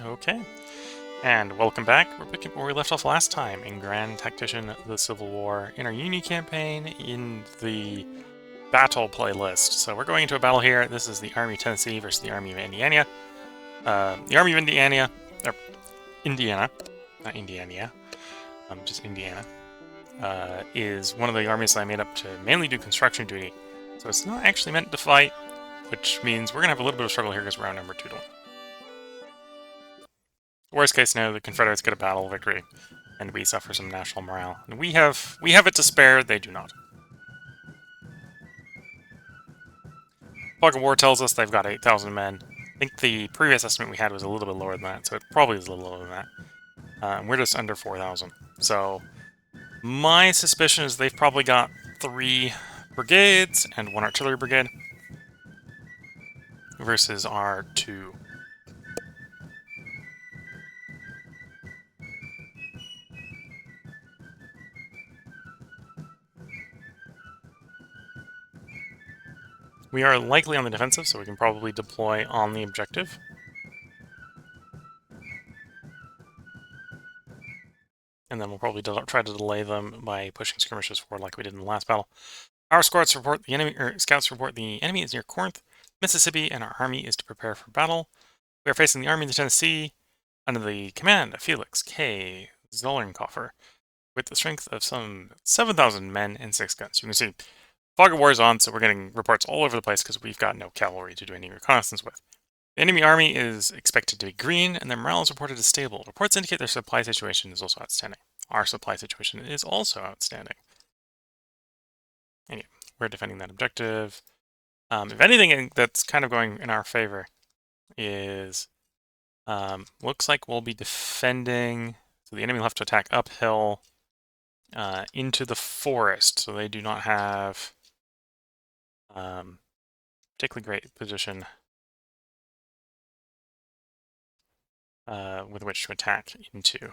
Okay, and welcome back. We're picking up where we left off last time in Grand Tactician, the Civil War, in our Uni campaign in the battle playlist. So we're going into a battle here. This is the Army of Tennessee versus the Army of Indiana. The Army of Indiana, or Indiana, not Indiana, just Indiana, is one of the armies that I made up to mainly do construction duty. So it's not actually meant to fight, which means we're going to have a little bit of struggle here because we're outnumbered 2 to 1. Worst case scenario, the Confederates get a battle victory, and we suffer some national morale. And we have it to spare, they do not. Fog of War tells us they've got 8,000 men. I think the previous estimate we had was a little bit lower than that, so it probably is a little lower than that. We're just under 4,000. So my suspicion is they've probably got 3 brigades and 1 artillery brigade versus our 2. We are likely on the defensive, so we can probably deploy on the objective. And then we'll probably try to delay them by pushing skirmishes forward like we did in the last battle. Our scouts report the enemy is near Corinth, Mississippi, and our army is to prepare for battle. We are facing the Army of the Tennessee under the command of Felix K. Zollenkoffer, with the strength of some 7,000 men and 6 guns. You can see fog of war is on, so we're getting reports all over the place because we've got no cavalry to do any reconnaissance with. The enemy army is expected to be green, and their morale is reported as stable. Reports indicate their supply situation is also outstanding. Our supply situation is also outstanding. Anyway, we're defending that objective. If anything that's kind of going in our favor is, looks like we'll be defending, so the enemy will have to attack uphill into the forest, so they do not have particularly great position with which to attack into.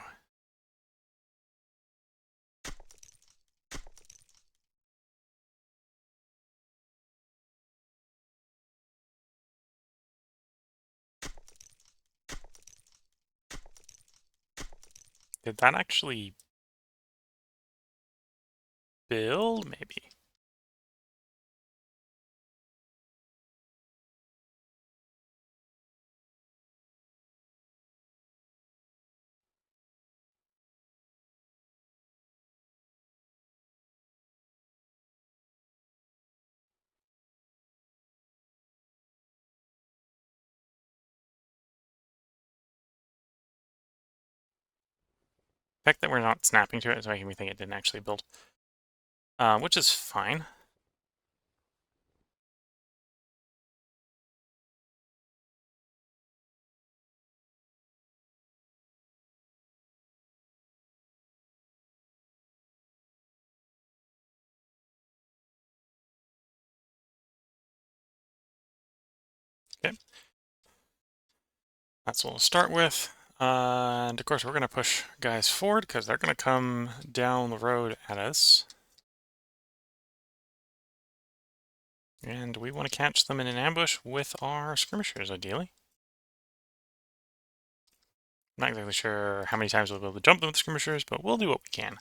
Did that actually build? Maybe. The fact that we're not snapping to it is making me think it didn't actually build. Which is fine. Okay. That's what we'll start with. And of course, we're going to push guys forward because they're going to come down the road at us. And we want to catch them in an ambush with our skirmishers, ideally. I'm not exactly sure how many times we'll be able to jump them with skirmishers, but we'll do what we can.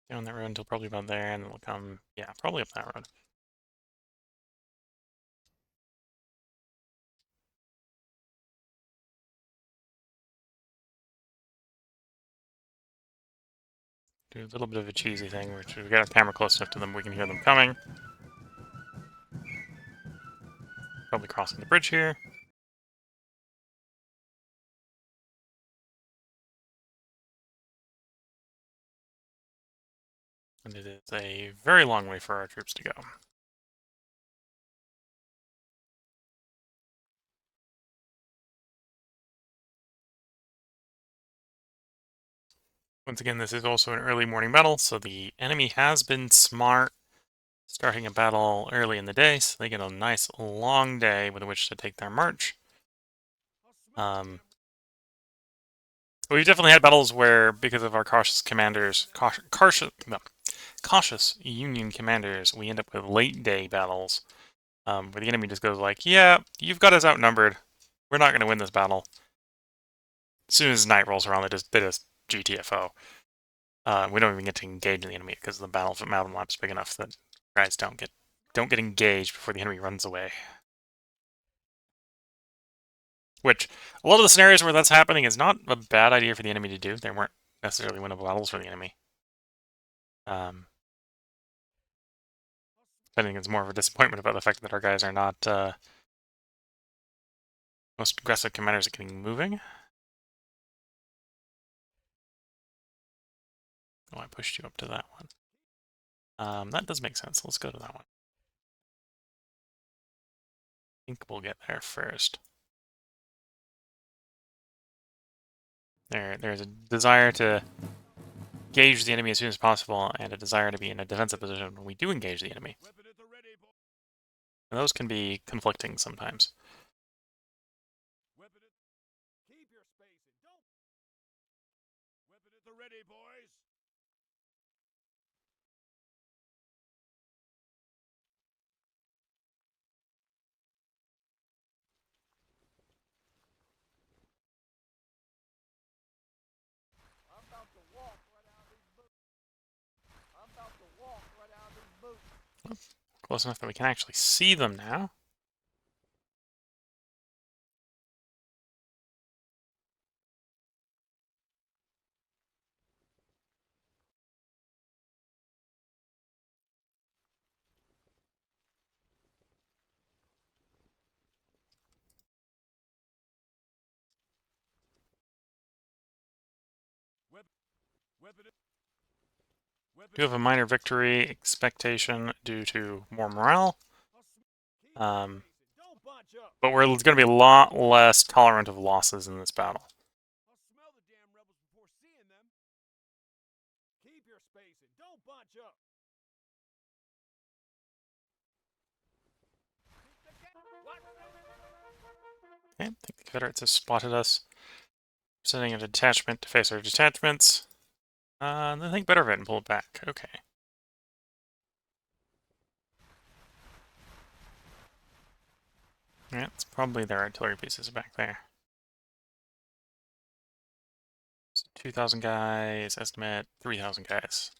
Down that road until probably about there, and then we'll come, yeah, probably up that road. Do a little bit of a cheesy thing, which we've got our camera close enough to them, we can hear them coming. Probably crossing the bridge here. And it is a very long way for our troops to go. Once again, this is also an early morning battle, so the enemy has been smart, starting a battle early in the day, so they get a nice long day with which to take their march. We've definitely had battles where, because of our cautious commanders, cautious Union commanders, we end up with late day battles where the enemy just goes like, "Yeah, you've got us outnumbered. We're not going to win this battle." As soon as night rolls around, they just GTFO. We don't even get to engage the enemy because the battle map's big enough that guys don't get engaged before the enemy runs away. Which, a lot of the scenarios where that's happening is not a bad idea for the enemy to do. They weren't necessarily winnable battles for the enemy. I think it's more of a disappointment about the fact that our guys are not most aggressive commanders at getting moving. Oh, I pushed you up to that one. That does make sense. Let's go to that one. I think we'll get there first. There's a desire to engage the enemy as soon as possible, and a desire to be in a defensive position when we do engage the enemy. And those can be conflicting sometimes. Close enough that we can actually see them now. Do have a minor victory expectation due to more morale. But we're going to be a lot less tolerant of losses in this battle. Okay, I think the Confederates have spotted us. Sending a detachment to face our detachments. Then think better of it and pull it back. Okay. Yeah, it's probably their artillery pieces back there. So 2,000 guys, estimate 3,000 guys.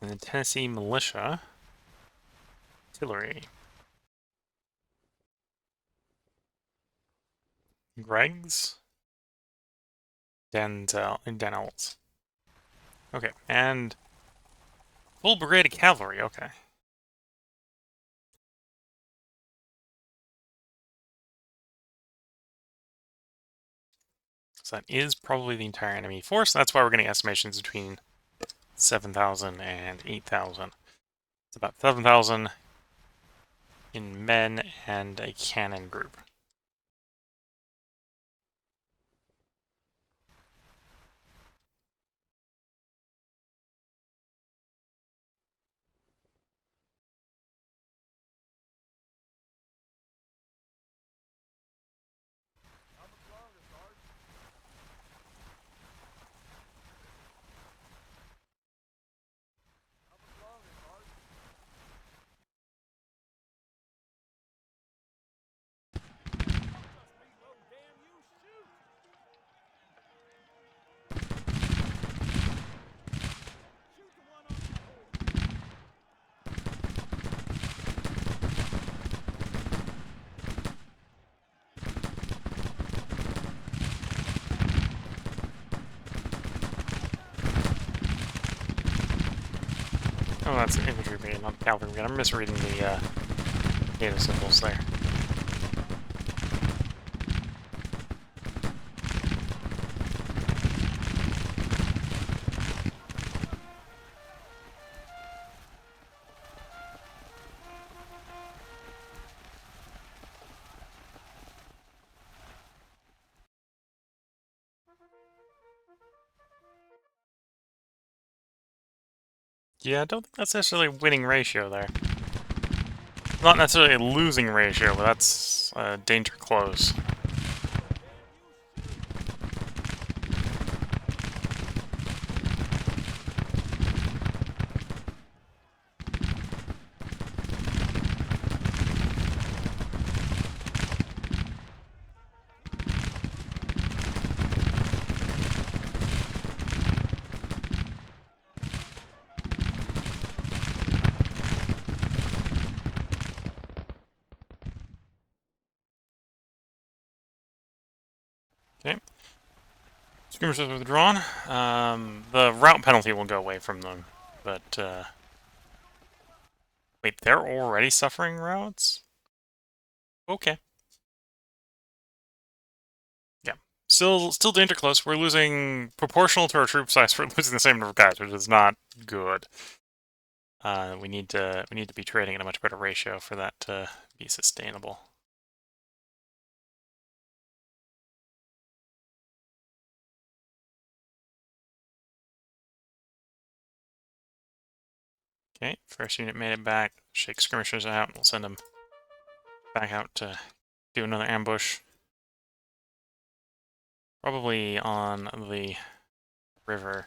And the Tennessee militia. Artillery. Greg's. Daniels. Okay, and full brigade of cavalry, okay. So that is probably the entire enemy force. That's why we're getting estimations between 7,000 and 8,000. It's about 7,000 in men and a cannon group. Oh, that's an infantry brigade, not cavalry brigade. I'm misreading the data symbols there. Yeah, I don't think that's necessarily a winning ratio there. Not necessarily a losing ratio, but that's danger close. Okay. Skirmishers withdrawn. The route penalty will go away from them, but wait, they're already suffering routes? Okay. Yeah. Still danger close. We're losing proportional to our troop size. We're losing the same number of guys, which is not good. We need to be trading at a much better ratio for that to be sustainable. Okay, first unit made it back. Shake skirmishers out, and we'll send them back out to do another ambush. Probably on the river.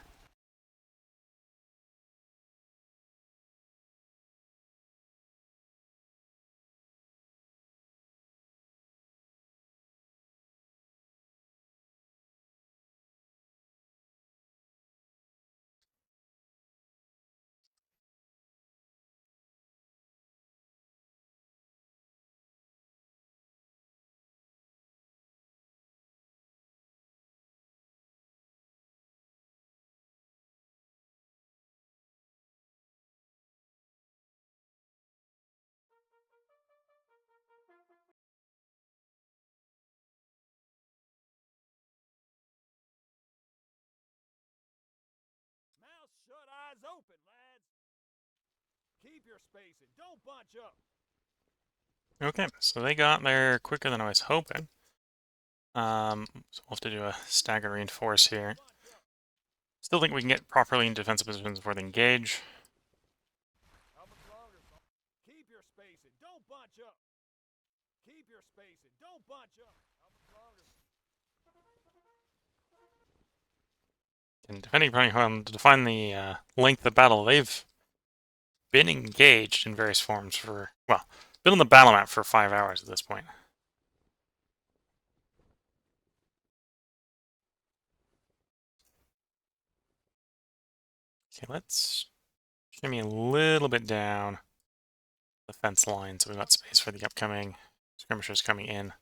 Mouth shut, eyes open, lads. Keep your spacing. Don't bunch up. Okay, so they got there quicker than I was hoping. So we'll have to do a stagger reinforce here. Still think we can get properly in defensive positions before they engage. Keep your spacing. Don't bunch up. Keep your spacing. Don't bunch up. And depending upon how to define the length of battle, they've been engaged in various forms for, well, been on the battle map for 5 hours at this point. Okay, let's shimmy a little bit down the fence line so we've got space for the upcoming skirmishers coming in.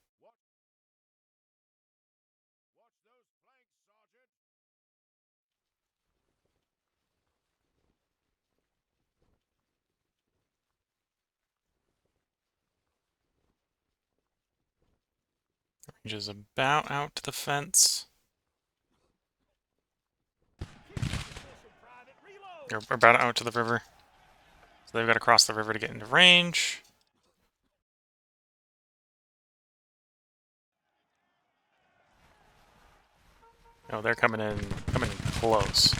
Range is about out to the fence. Or about out to the river. So they've got to cross the river to get into range. Oh, they're coming in close.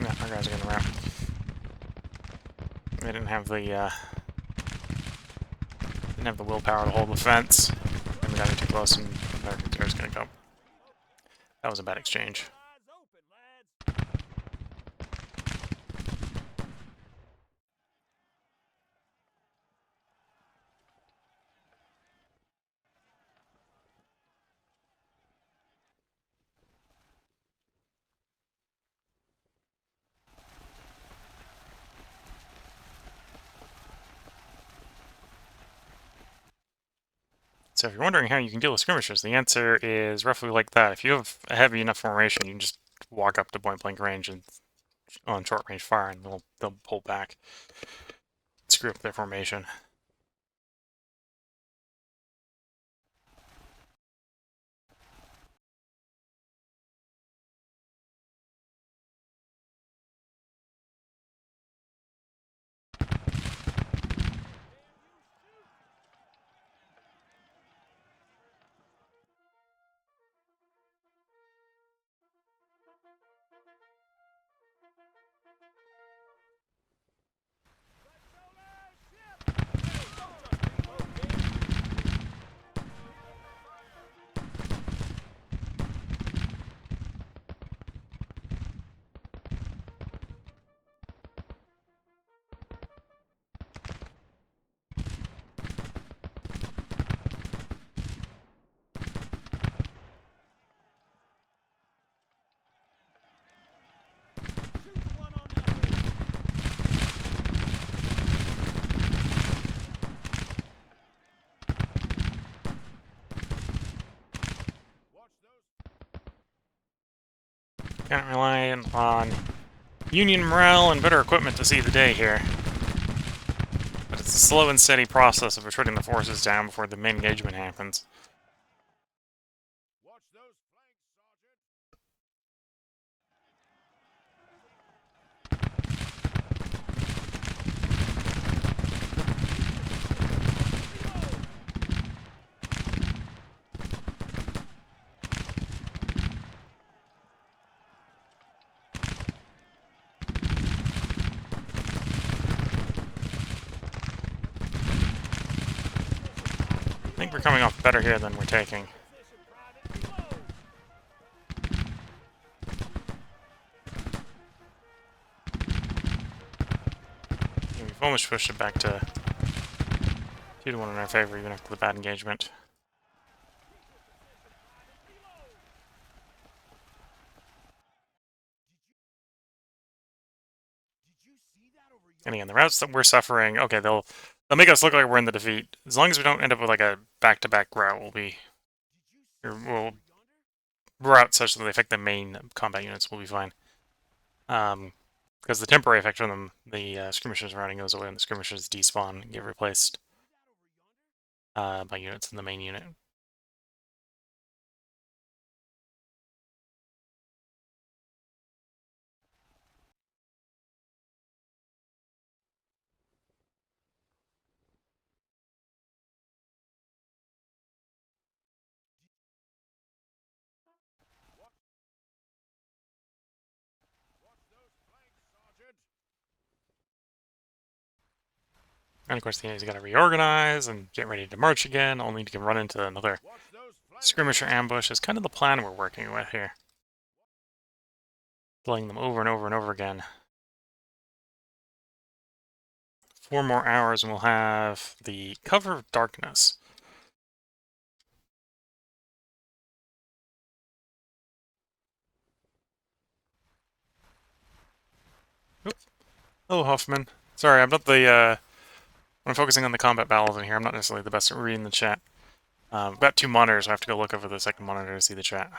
Yeah, our guys are gonna wrap. They didn't have the willpower to hold the fence. And we got it too close, and they're just gonna go. That was a bad exchange. So if you're wondering how you can deal with skirmishers, the answer is roughly like that. If you have a heavy enough formation, you can just walk up to point blank range and on short range fire, and they'll pull back, screw up their formation. Can't rely on Union morale and better equipment to see the day here. But it's a slow and steady process of retreating the forces down before the main engagement happens. Watch those flanks, Sergeant. I think we're coming off better here than we're taking. Position, Private. We've almost pushed it back to 2-1 in our favor, even after the bad engagement. And again, the routes that we're suffering, okay, they'll make us look like we're in the defeat. As long as we don't end up with like a back-to-back route, we'll route such that they affect the main combat units, we'll be fine. Because the temporary effect from them, the skirmishers routing goes away when the skirmishers despawn and get replaced by units in the main unit. And of course, the enemy's got to reorganize and get ready to march again, only to run into another skirmisher ambush. Is kind of the plan we're working with here. Playing them over and over and over again. 4 more hours and we'll have the Cover of Darkness. Oops. Hello, Huffman. Sorry, I'm not the, when I'm focusing on the combat battles in here, I'm not necessarily the best at reading the chat. I've got 2 monitors, so I have to go look over the second monitor to see the chat.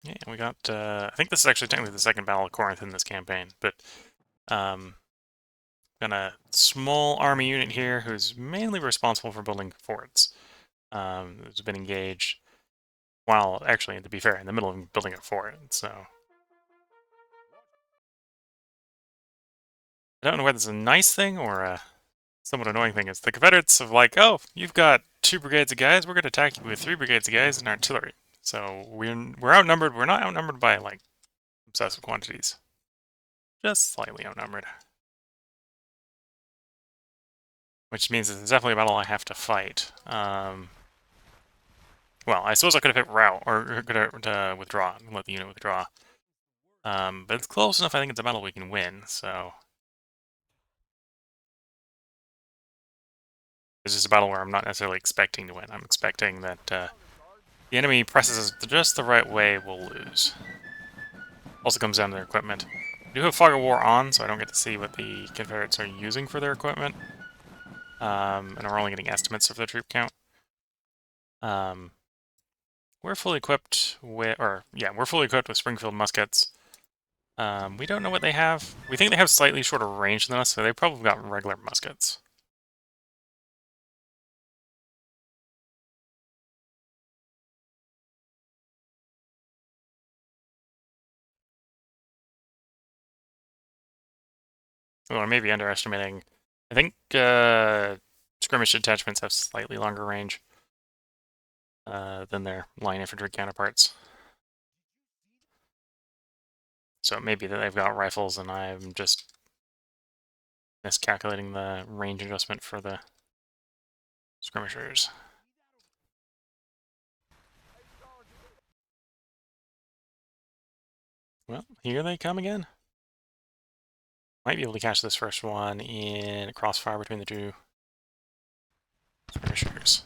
Yeah, we got, I think this is actually technically the second Battle of Corinth in this campaign, but, got a small army unit here who's mainly responsible for building forts. Who's been engaged while, actually, to be fair, in the middle of building a fort, so... I don't know whether it's a nice thing or a somewhat annoying thing. Is the Confederates have like, oh, you've got 2 brigades of guys, we're going to attack you with 3 brigades of guys and artillery. So we're outnumbered. We're not outnumbered by like obsessive quantities, just slightly outnumbered. Which means it's definitely a battle I have to fight. Well, I suppose I could have hit rout or could have withdraw and let the unit withdraw. But it's close enough. I think it's a battle we can win. So. It's just a battle where I'm not necessarily expecting to win. I'm expecting that the enemy presses us just the right way, we'll lose. Also comes down to their equipment. I do have Fog of War on, so I don't get to see what the Confederates are using for their equipment. And we're only getting estimates of their troop count. We're fully equipped with, we're fully equipped with Springfield muskets. We don't know what they have. We think they have slightly shorter range than us, so they've probably got regular muskets. Well, I may be underestimating. I think skirmish detachments have slightly longer range than their line infantry counterparts. So it may be that they've got rifles and I'm just miscalculating the range adjustment for the skirmishers. Well, here they come again. Might be able to catch this first one in a crossfire between the 2 skirmishers.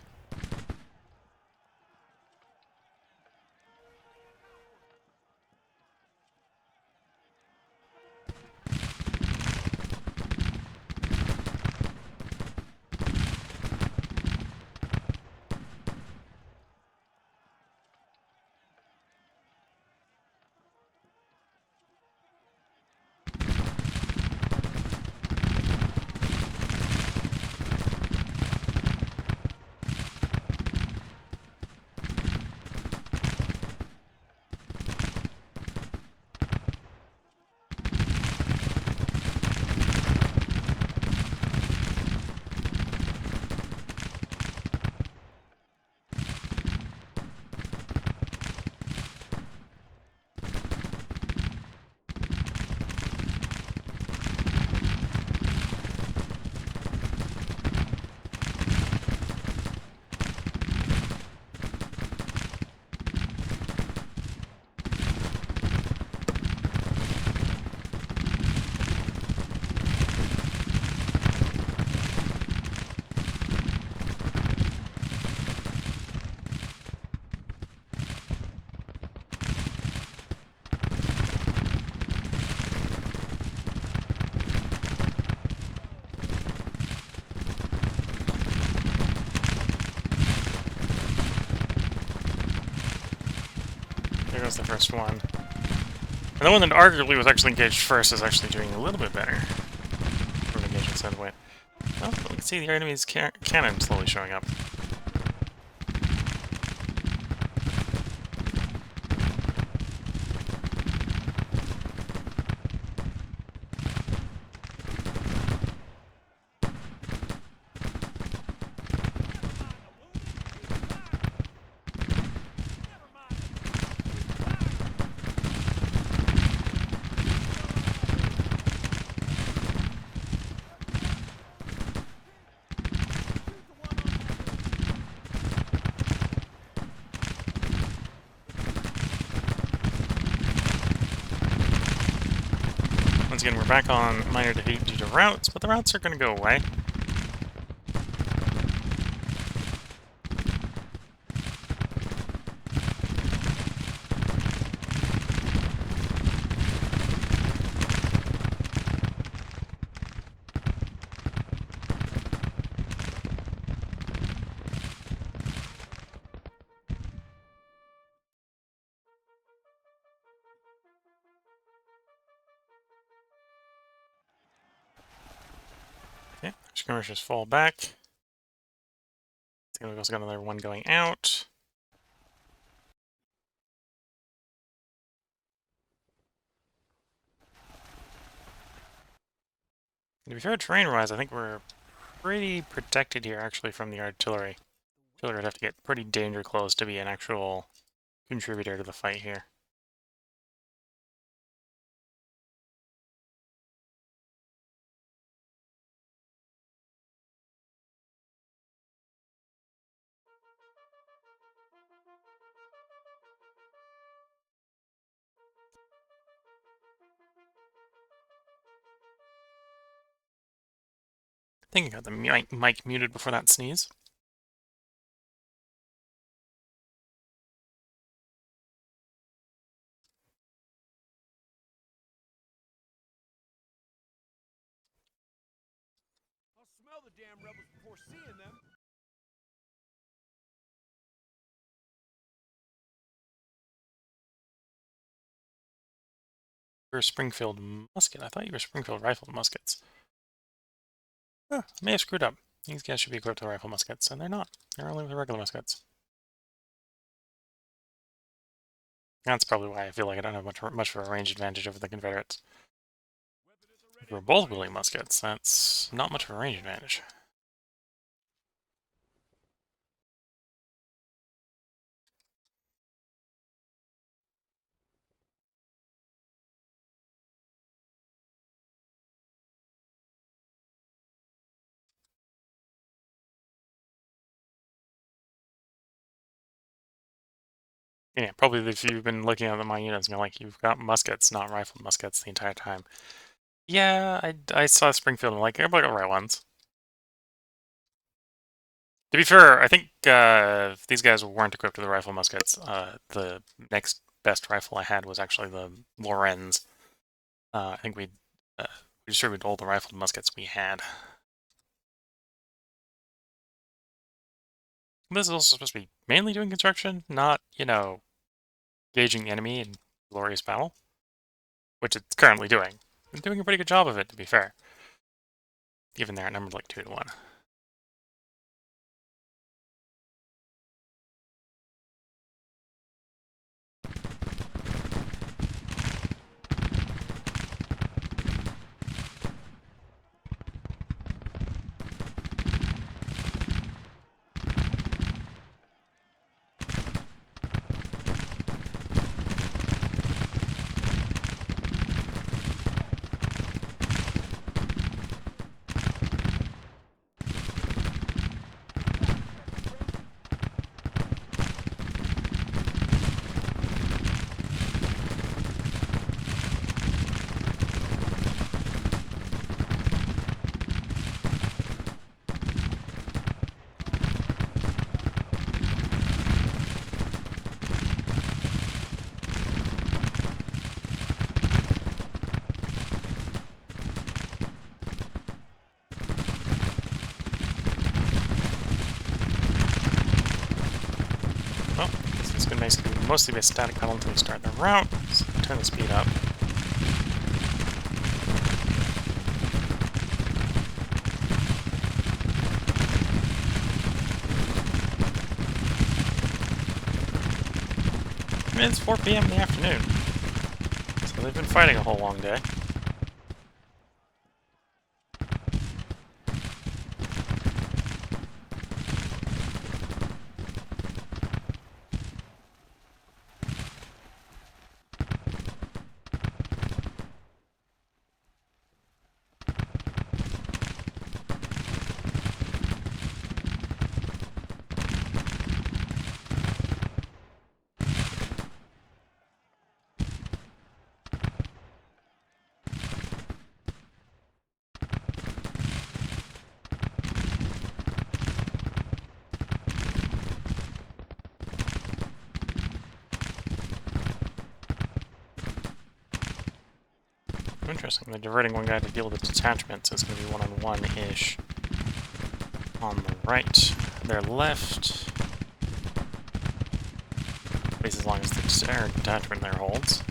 goes the first one. And the one that arguably was actually engaged first is actually doing a little bit better. From an engagement standpoint. Oh, we can see the enemy's cannon slowly showing up. Once again, we're back on minor defeat due to routes, but the routes are going to go away. Okay, skirmishers fall back. We've also got another one going out. To be fair, terrain-wise, I think we're pretty protected here, actually, from the artillery. Artillery would have to get pretty danger close to be an actual contributor to the fight here. I think I got the mic muted before that sneeze. I'll smell the damn rebels before seeing them. You're a Springfield musket. I thought you were Springfield rifled muskets. Huh, I may have screwed up. These guys should be equipped with rifle muskets, and they're not. They're only with regular muskets. That's probably why I feel like I don't have much of a range advantage over the Confederates. If we're both wielding muskets, that's not much of a range advantage. Yeah, probably if you've been looking at my units and you're like, you've got muskets, not rifled muskets the entire time. Yeah, I saw Springfield and I'm like, everybody got the right ones. To be fair, I think if these guys weren't equipped with the rifle muskets, the next best rifle I had was actually the Lorenz. I think we distributed all the rifled muskets we had. This is also supposed to be mainly doing construction, not, gauging the enemy in glorious battle, which it's currently doing. It's doing a pretty good job of it, to be fair. Even they're outnumbered like 2 to 1. it's going to basically mostly be a static battle until we start the route. So turn the speed up. I mean, it's 4 p.m. in the afternoon, so they've been fighting a whole long day. Interesting. They're diverting one guy to deal with the detachment, so it's going to be one-on-one-ish. On the right, their left. At least as long as the detachment there holds.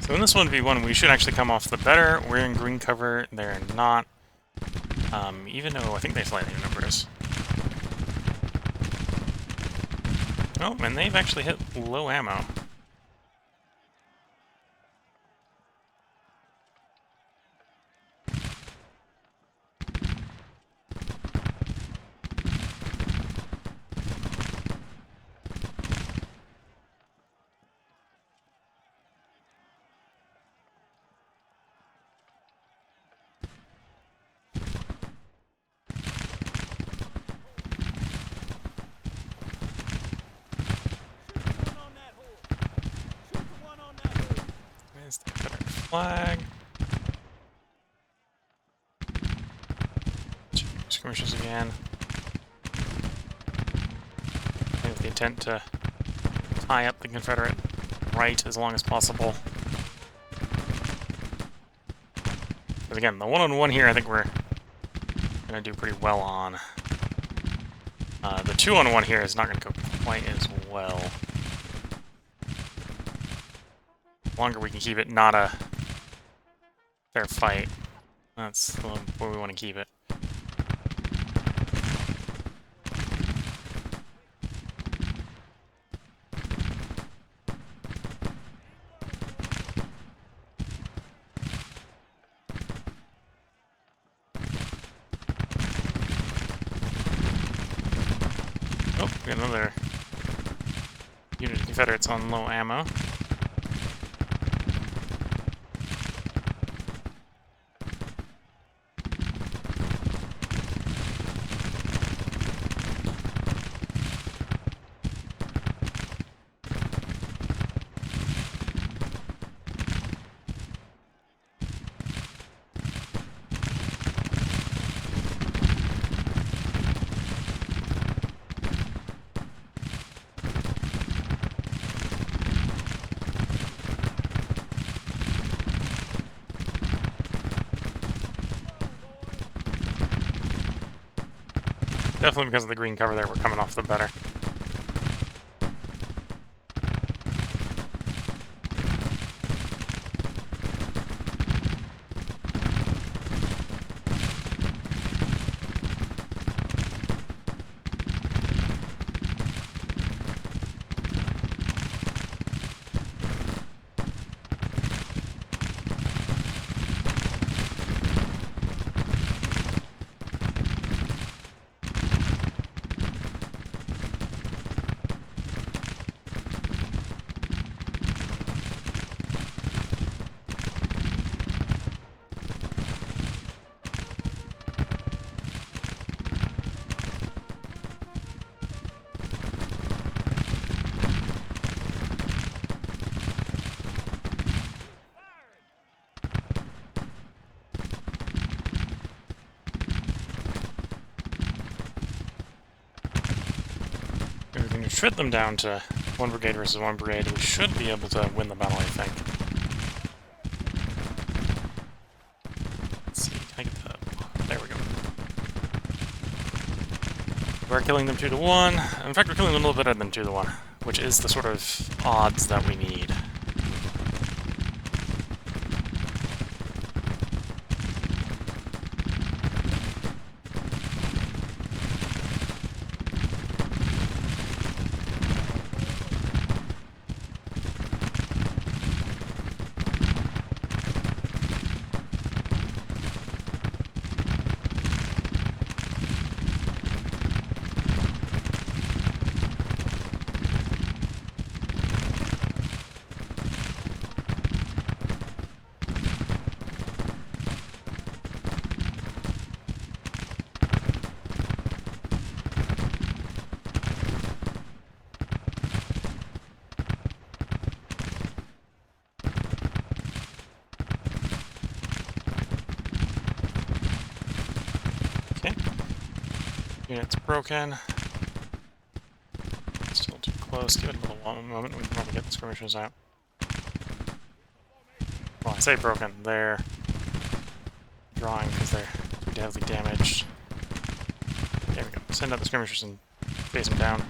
So in this 1v1, we should actually come off the better. We're in green cover, they're not. Even though I think they slightly outnumber us. Oh, and they've actually hit low ammo. There's the Confederate flag. Skirmishes again. With the intent to tie up the Confederate right as long as possible. Because again, the one-on-one here I think we're going to do pretty well on. The two-on-one here is not going to go quite as well. The longer we can keep it not a fair fight, that's where we want to keep it. Oh, we got another unit of Confederates on low ammo. Definitely because of the green cover there, we're coming off the better. can shrink them down to one brigade versus one brigade, we should be able to win the battle, I think. Let's see, can I get the... There we go. We're killing them 2-1. In fact, we're killing them a little better than 2-1, which is the sort of odds that we need. Unit's broken. Still too close. Give it a little moment. We can probably get the skirmishers out. Well, I say broken. They're drawing because they're too heavily damaged. There we go. Send out the skirmishers and face them down.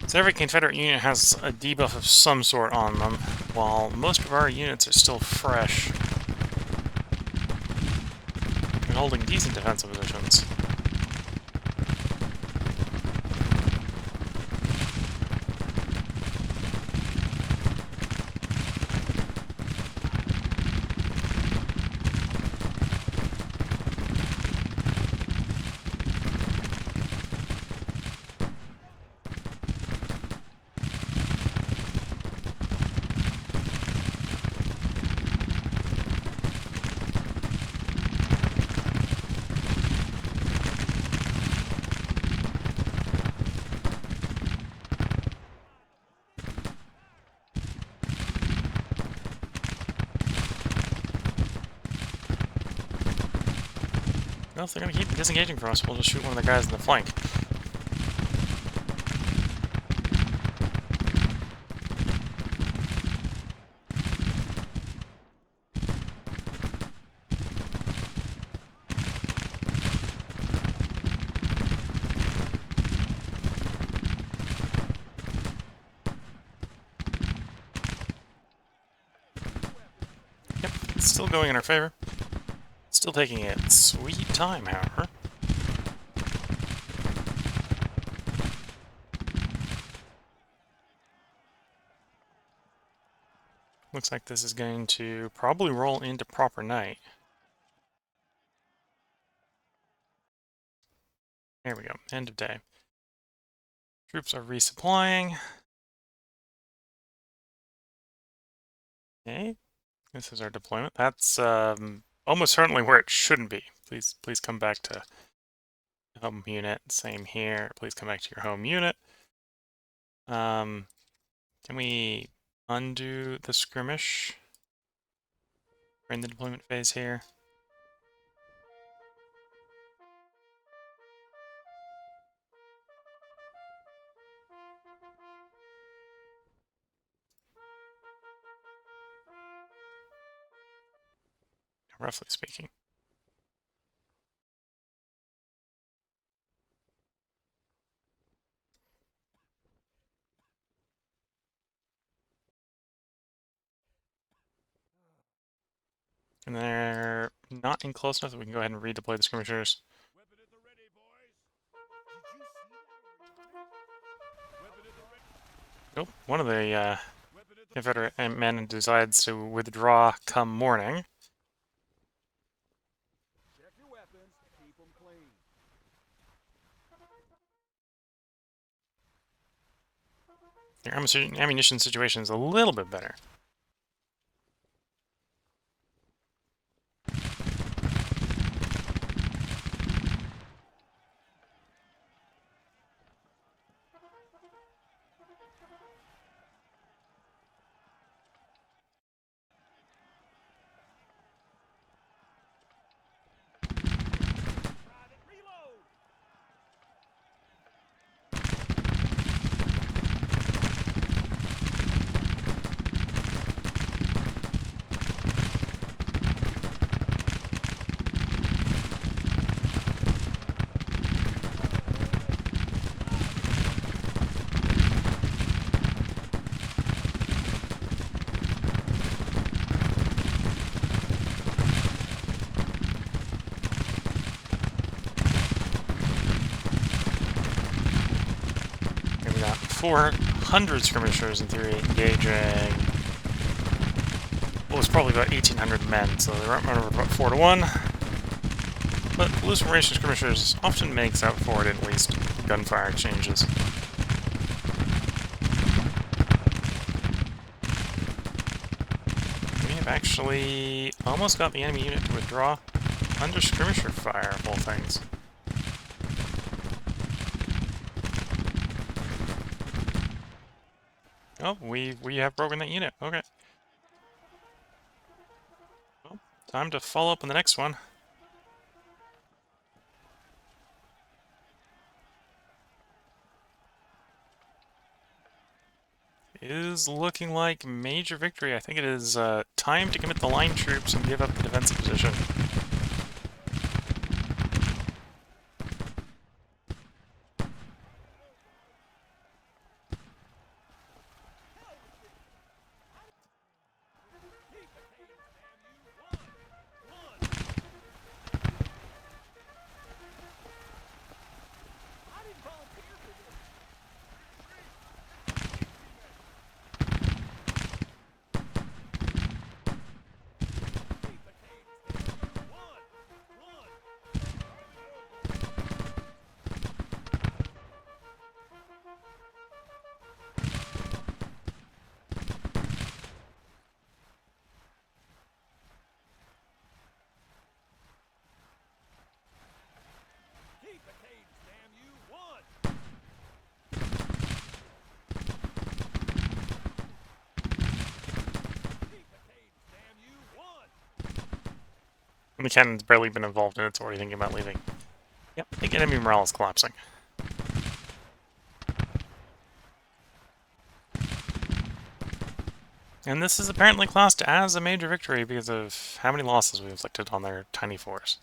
So every Confederate unit has a debuff of some sort on them, while most of our units are still fresh and holding decent defensive positions. Well, if they're going to keep disengaging from us, we'll just shoot one of the guys in the flank. Yep, it's still going in our favor. Still taking its sweet time, however. Looks like this is going to probably roll into proper night. There we go, end of day. Troops are resupplying. Okay, this is our deployment. That's almost certainly where it shouldn't be. Please come back to home unit. Same here. Please come back to your home unit. Can we undo the skirmish? We're in the deployment phase here. Roughly speaking. And they're not in close enough that we can go ahead and redeploy the skirmishers. Weapon at the ready, boys. Did you see that? Weapon at the ready. Nope, one of the Weapon at the Confederate men decides to withdraw come morning. Check your weapons. Keep them clean. Their ammunition situation is a little bit better. Private, reload. Here we got 400 skirmishers in theory engaging. Well, it's probably about 1,800 men, so they're outnumbered about 4 to 1. But loose formation skirmishers often makes out for it at least gunfire exchanges. We have actually almost got the enemy unit to withdraw under skirmisher fire of all things. Oh, we have broken that unit. Okay. Well, time to follow up on the next one. It is looking like major victory. I think it is time to commit the line troops and give up the defensive position. Keep the cadence, damn you. One. I didn't volunteer for this. Keep the cadence, damn you. One. Keep the cadence, damn you. One. Keep the cadence, damn you. One. And the cannon's barely been involved and it's already thinking about leaving. Yep, I think enemy morale is collapsing. And this is apparently classed as a major victory because of how many losses we inflicted on their tiny force.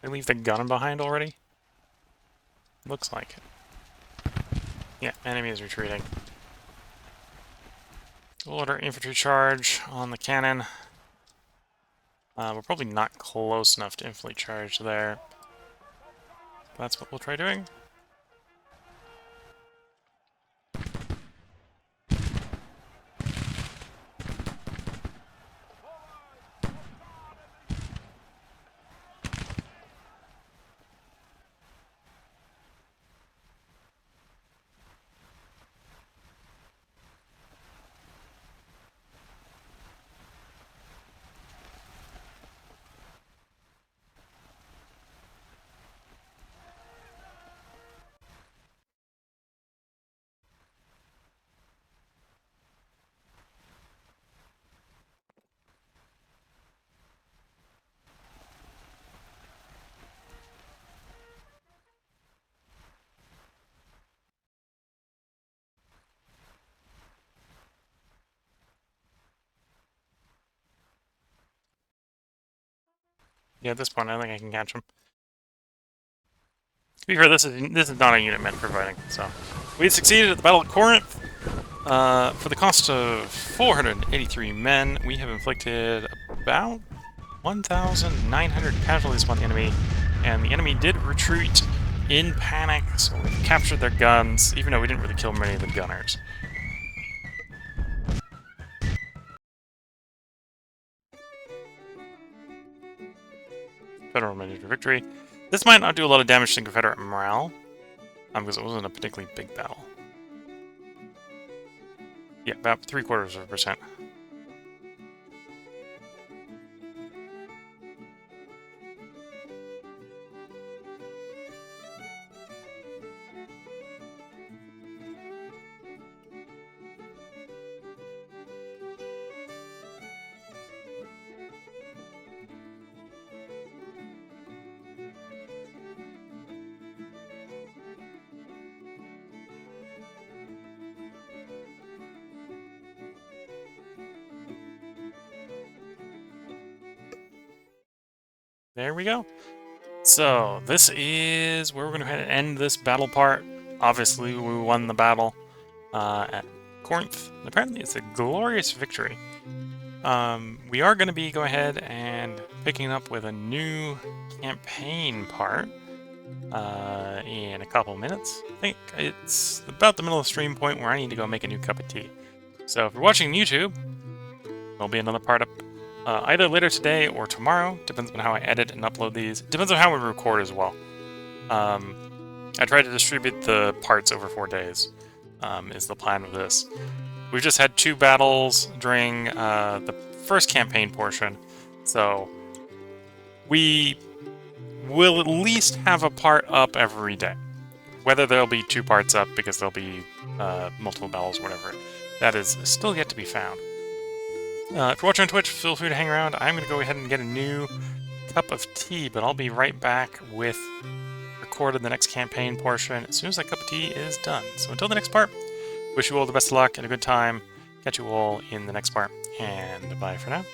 They leave the gun behind already? Looks like it. Yeah, enemy is retreating. We'll order infantry charge on the cannon. We're probably not close enough to infantry charge there. That's what we'll try doing. Yeah, at this point, I think I can catch him. To be fair, this is not a unit meant for fighting. So, we succeeded at the Battle of Corinth. For the cost of 483 men, we have inflicted about 1,900 casualties upon the enemy, and the enemy did retreat in panic, so we captured their guns, even though we didn't really kill many of the gunners. Federal major victory. This might not do a lot of damage to Confederate morale, because it wasn't a particularly big battle. Yeah, about 0.75%. There we go. So, this is where we're going to end this battle part. Obviously, we won the battle at Corinth. Apparently, it's a glorious victory. We are going to be going ahead and picking up with a new campaign part in a couple minutes. I think it's about the middle of the stream point where I need to go make a new cup of tea. So, if you're watching YouTube, there'll be another part up either later today or tomorrow. Depends on how I edit and upload these. Depends on how we record as well. I try to distribute the parts over 4 days, is the plan with this. We've just had 2 battles during the first campaign portion, so we will at least have a part up every day. Whether there'll be 2 parts up because there'll be multiple battles or whatever, that is still yet to be found. If you're watching on Twitch, feel free to hang around. I'm going to go ahead and get a new cup of tea, but I'll be right back with recorded the next campaign portion as soon as that cup of tea is done. So until the next part, wish you all the best of luck and a good time. Catch you all in the next part, and bye for now.